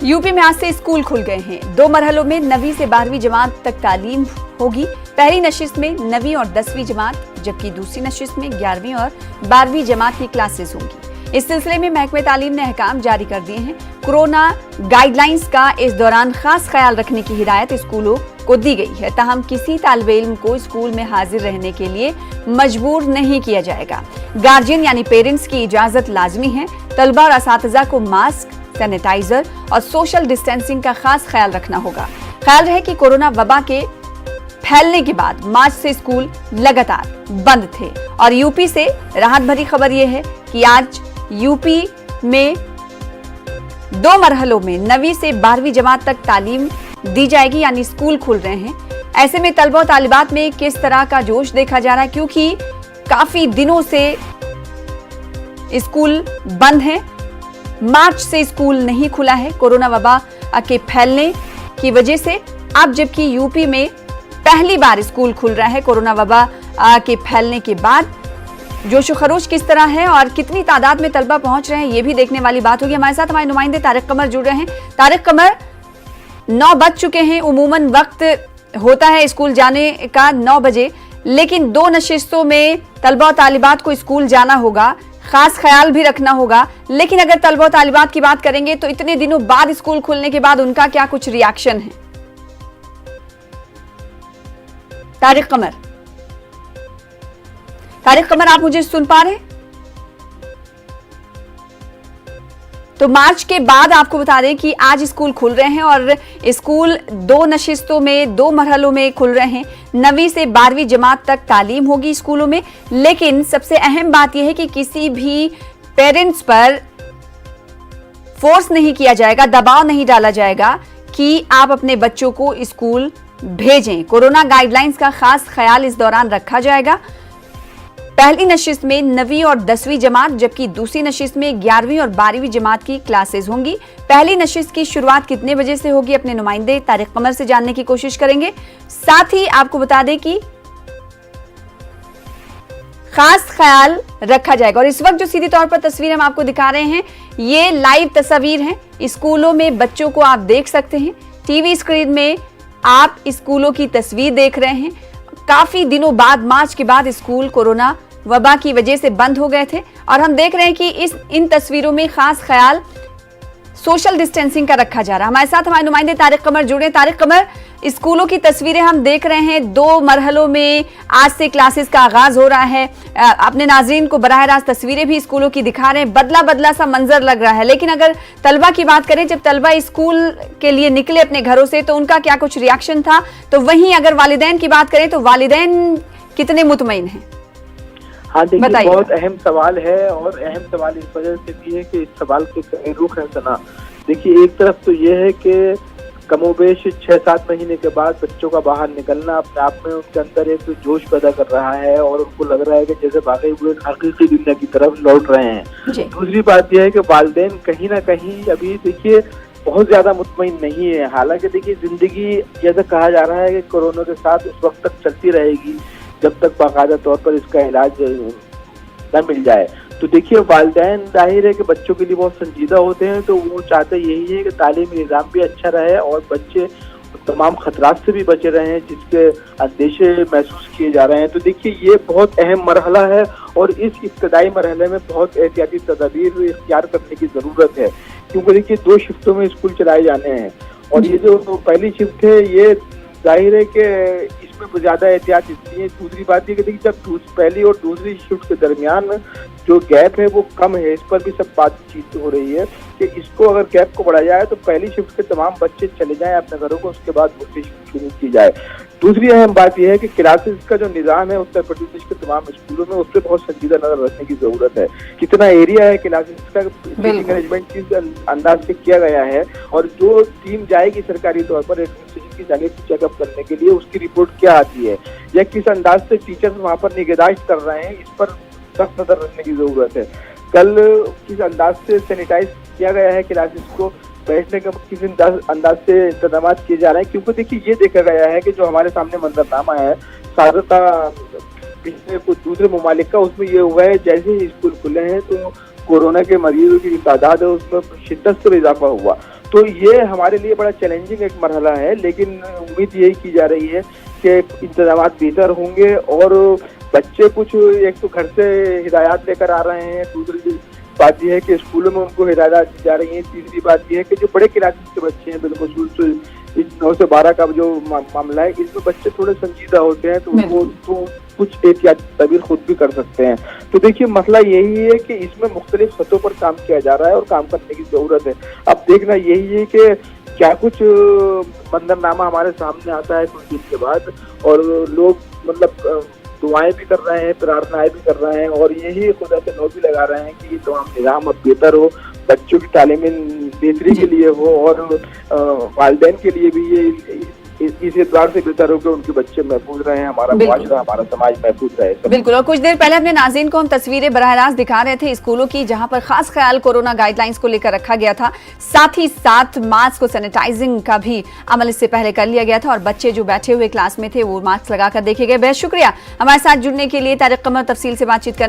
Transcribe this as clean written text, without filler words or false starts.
UP में आज से स्कूल खुल गए हैं। 2 मरहलों में 9वीं से 12वीं जमात तक तालीम होगी। पहली नशिस्त में 9वीं और 10वीं जमात, जबकि दूसरी नशिस्त में 11वीं और 12वीं जमात की क्लासेस होंगी। इस सिलसिले में महकमे तालीम ने अहकाम जारी कर दिए हैं। कोरोना गाइडलाइंस का इस दौरान खास ख्याल रखने की हिदायत स्कूलों को दी गई है। ताहम किसी तालिब इल्म को स्कूल में हाजिर रहने के लिए मजबूर नहीं किया जाएगा। गार्जियन यानी पेरेंट्स की इजाजत लाजमी है। तलबा और असातिज़ा को मास्क, सैनिटाइजर और सोशल डिस्टेंसिंग का खास ख्याल रखना होगा। ख्याल रहे कि कोरोना वबा के फैलने के बाद मार्च से स्कूल लगातार बंद थे। और यूपी से राहत भरी खबर यह है कि आज यूपी में 2 मरहलों में 9वीं से 12वीं जमात तक तालीम दी जाएगी, यानी स्कूल खुल रहे हैं। ऐसे में तलबा और तालिबात में किस तरह का जोश देखा जा रहा है, क्योंकि काफी दिनों से स्कूल बंद है। मार्च से स्कूल नहीं खुला है कोरोना वबा के फैलने की वजह से। अब जबकि यूपी में पहली बार स्कूल खुल रहा है कोरोना वबा के फैलने के बाद, जोश खरोश किस तरह है और कितनी तादाद में तलबा पहुंच रहे हैं, ये भी देखने वाली बात होगी। हमारे साथ हमारे नुमाइंदे तारिक कमर जुड़ रहे हैं। तारिक कमर, 9 बज चुके हैं। उमूमन वक्त होता है स्कूल जाने का 9 बजे, लेकिन 2 नशिस्तों में तलबा और तालिबात को स्कूल जाना होगा, खास ख्याल भी रखना होगा। लेकिन अगर तलबा और तालिबात की बात करेंगे तो इतने दिनों बाद स्कूल खुलने के बाद उनका क्या कुछ रिएक्शन है? तारिक कमर, आप मुझे सुन पा रहे हैं? तो मार्च के बाद आपको बता दें कि आज स्कूल खुल रहे हैं और स्कूल 2 नशिस्तों में 2 मरहलों में खुल रहे हैं। 9वीं से 12वीं जमात तक तालीम होगी स्कूलों में। लेकिन सबसे अहम बात यह है कि किसी भी पेरेंट्स पर फोर्स नहीं किया जाएगा, दबाव नहीं डाला जाएगा कि आप अपने बच्चों को स्कूल भेजें। कोरोना गाइडलाइंस का खास ख्याल इस दौरान रखा जाएगा। पहली नशिस्त में 9वीं और 10वीं जमात, जबकि दूसरी नशिस्त में 11वीं और 12वीं जमात की क्लासेस होंगी। पहली नशिस्त की शुरुआत कितने बजे से होगी, अपने नुमाइंदे तारिक कमर से जानने की कोशिश करेंगे। साथ ही आपको बता दें कि खास ख्याल रखा जाएगा। और इस वक्त जो सीधी तौर पर तस्वीर हम आपको दिखा रहे हैं, ये लाइव तस्वीर हैं। स्कूलों में बच्चों को आप देख सकते हैं। टीवी स्क्रीन में आप स्कूलों की तस्वीर देख रहे हैं। काफी दिनों बाद, मार्च के बाद स्कूल कोरोना वबा की वजह से बंद हो गए थे और हम देख रहे हैं कि इन तस्वीरों में खास ख्याल सोशल डिस्टेंसिंग का रखा जा रहा है। हमारे साथ हमारे नुमाइंदे तारिक कमर जुड़े। तारिक कमर, स्कूलों की तस्वीरें हम देख रहे हैं। 2 मरहलों में आज से क्लासेस का आगाज हो रहा है। अपने नाज़रीन को बराह रास्त तस्वीरें भी स्कूलों की दिखा रहे हैं। बदला बदला सा मंजर लग रहा है। लेकिन अगर तलबा की बात करें, जब तलबा स्कूल के लिए निकले अपने घरों से तो उनका क्या कुछ रिएक्शन था? तो वहीं अगर वालिदैन की बात करें तो वालिदैन कितने मुतमईन हैं? हाँ देखिए, बहुत अहम सवाल है और अहम सवाल इस वजह से भी है कि इस सवाल के कई रुख है सना। देखिए, एक तरफ तो ये है कि कमोबेश 6-7 महीने के बाद बच्चों का बाहर निकलना अपने आप में उनके अंदर एक जोश पैदा कर रहा है और उनको लग रहा है कि जैसे वाकई वो एक हकीकी दुनिया की तरफ लौट रहे हैं। दूसरी बात यह है कि वालिदैन कहीं ना कहीं अभी देखिए बहुत ज्यादा मुतमईन नहीं है। हालांकि देखिए, जिंदगी जैसा कहा जा रहा है कि कोरोना के साथ उस वक्त तक चलती रहेगी जब तक बाकायदा तौर पर इसका इलाज न मिल जाए। तो देखिए, वालिदैन जाहिर है कि बच्चों के लिए बहुत संजीदा होते हैं, तो वो चाहते यही है कि तालीमी निज़ाम भी अच्छा रहे और बच्चे तमाम खतरात से भी बचे रहे हैं जिसके अंदेशे महसूस किए जा रहे हैं। तो देखिए, ये बहुत अहम मरहला है और इस इब्तदाई मरहले में बहुत एहतियाती तदाबीर इख्तियार करने की ज़रूरत है, क्योंकि देखिए 2 शिफ्टों में स्कूल चलाए जाने हैं और ये जो पहली शिफ्ट है ये जाहिर है कि इसमें ज्यादा एहतियात इसलिए। दूसरी बात ये कि देखिए, जब पहली और दूसरी शिफ्ट के दरमियान जो गैप है वो कम है, इस पर भी सब बातचीत हो रही है कि इसको अगर गैप को बढ़ाया जाए तो पहली शिफ्ट के तमाम बच्चे चले जाएं अपने घरों को, उसके बाद दूसरी शिफ्ट शुरू की जाए। दूसरी अहम बात यह है कि क्लासेस का जो निज़ाम है उत्तर प्रदेश के तमाम स्कूलों में, उस पर बहुत संजीदा नजर रखने की जरूरत है। कितना एरिया है क्लासेस का, मैनेजमेंट किस अंदाज से किया गया है और जो टीम जाएगी सरकारी तौर पर एडमिनिस्ट्रेशन की जानिब से चेकअप करने के लिए, उसकी रिपोर्ट क्या आती है या किस अंदाज से टीचर्स वहाँ पर निगहदाश्त कर रहे हैं, इस पर सख्त नजर रखने की जरूरत है। कल किस अंदाज से सैनिटाइज किया गया है क्लासेस को, बैठने का किस अंदाज से इंतजाम किए जा रहे हैं, क्योंकि देखिए ये देखा गया है कि जो हमारे सामने मंजरनामा है सारता पिछले कुछ दूसरे ममालिक का, उसमें ये हुआ है जैसे ही स्कूल खुले हैं तो कोरोना के मरीजों की तादाद है उसमें शिद्दत से इजाफा हुआ। تو یہ ہمارے لیے بڑا چیلنجنگ ایک مرحلہ ہے، لیکن امید یہی کی جا رہی ہے کہ انتظامات بہتر ہوں گے اور بچے کچھ ایک تو گھر سے ہدایات لے کر آ رہے ہیں، دوسری بات یہ ہے کہ اسکولوں میں ان کو ہدایات دی جا رہی ہیں، تیسری بات یہ ہے کہ جو بڑے کلاسز کے بچے ہیں بالخصوص 9 سے 12 کا جو معاملہ ہے، اس میں بچے تھوڑے سنجیدہ ہوتے ہیں تو ان کو تو کچھ احتیاطی تدابیر خود بھی کر سکتے ہیں. تو دیکھیے مسئلہ یہی ہے کہ اس میں مختلف سطحوں پر کام کیا جا رہا ہے اور کام کرنے کی ضرورت ہے. اب دیکھنا یہی ہے کہ کیا کچھ منظرنامہ ہمارے سامنے آتا ہے کچھ دن کے بعد، اور لوگ مطلب دعائیں بھی کر رہے ہیں، پرارتھنائیں بھی کر رہے ہیں اور یہی خدا سے نو بھی لگا رہے ہیں کہ یہ تمام نظام اب بہتر ہو، بچوں کی تعلیمی بہتری کے لیے ہو اور والدین کے لیے بھی یہ اس اعتبار سے بہتر ہو کہ ان کے بچے محفوظ رہیں، ہمارا معاشرہ ہمارا سماج محفوظ رہے. بالکل. اور کچھ دیر پہلے اپنے ناظرین کو ہم تصویریں براہ راست دکھا رہے تھے اسکولوں کی، جہاں پر خاص خیال کورونا گائیڈ لائنز کو لے کر رکھا گیا تھا، ساتھ ہی ساتھ ماسک اور سینیٹائزنگ کا بھی عمل اس سے پہلے کر لیا گیا تھا اور بچے جو بیٹھے ہوئے کلاس میں تھے وہ ماسک لگا کر دیکھے گئے. بہت شکریہ ہمارے ساتھ جڑنے کے لیے طارق قمر، تفصیل سے بات چیت کرنے